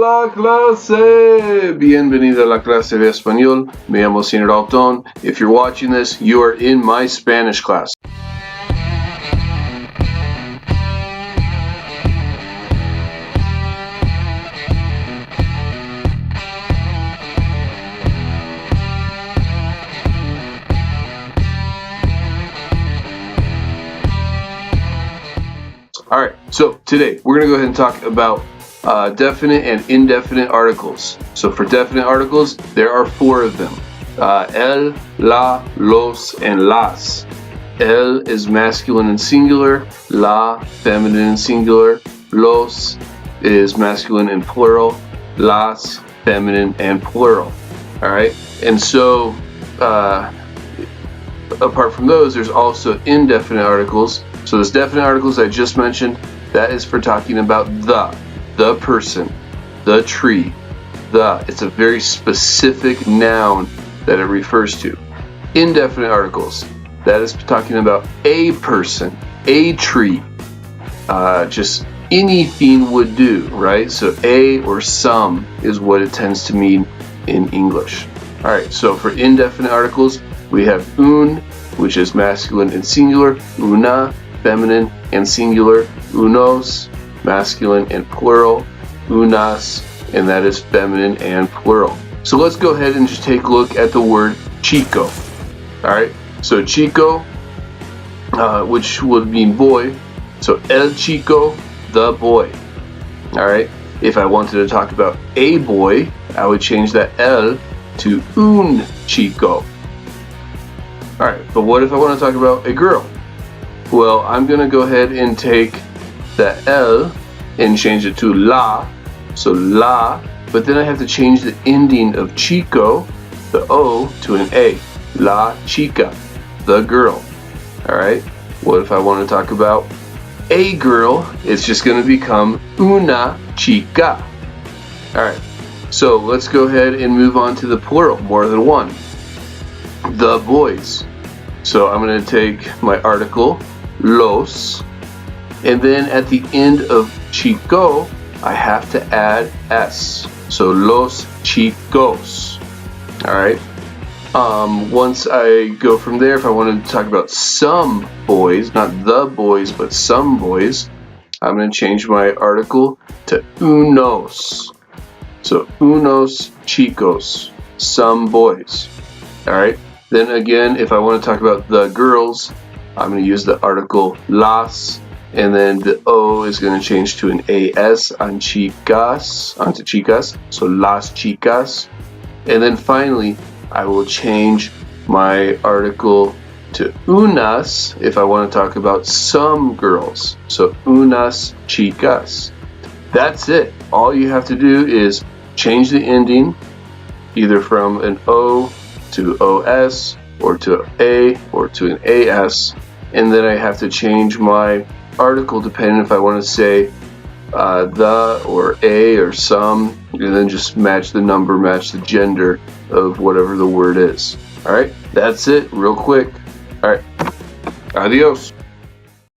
la clase! Bienvenido a la clase de español. Me llamo Señor Dalton. If you're watching this, you are in my Spanish class. Alright, so today we're going to go ahead and talk about definite and indefinite articles. So for definite articles, there are 4 of them. El, la, los, and las. El is masculine and singular. La, feminine and singular. Los is masculine and plural. Las, feminine and plural. Alright, and so apart from those, there's also indefinite articles. So those definite articles I just mentioned, that is for talking about the person, the tree, it's a very specific noun that it refers to. Indefinite articles, that is talking about a person, a tree, just anything would do, right? So a or some is what it tends to mean in English. Alright, so for indefinite articles, we have un, which is masculine and singular, una, feminine and singular, unos, masculine and plural, unas, and that is feminine and plural. So let's go ahead and just take a look at the word chico. Alright, so chico, which would mean boy, so el chico, the boy. Alright, if I wanted to talk about a boy, I would change that el to un chico. Alright, but what if I want to talk about a girl? Well, I'm going to go ahead and take that el and change it to la, so la, but then I have to change the ending of chico, the o, to an a, la chica, the girl. Alright, what if I want to talk about a girl? It's just going to become una chica. Alright, so let's go ahead and move on to the plural, more than one, the boys. So I'm going to take my article, los, and then at the end of chico, I have to add s. So los chicos. Alright. Once I go from there, if I wanted to talk about some boys, not the boys, but some boys, I'm going to change my article to unos. So unos chicos, some boys. Alright. Then again, if I want to talk about the girls, I'm going to use the article las, and then the o is going to change to an as on chicas, onto chicas, so las chicas. And then finally, I will change my article to unas if I want to talk about some girls, so unas chicas. That's it. All you have to do is change the ending, either from an o to os, or to a, or to an as, and then I have to change my article depending if I want to say the, or a, or some, and then just match the number, match the gender of whatever the word is. Alright, that's it, real quick. Alright, adios.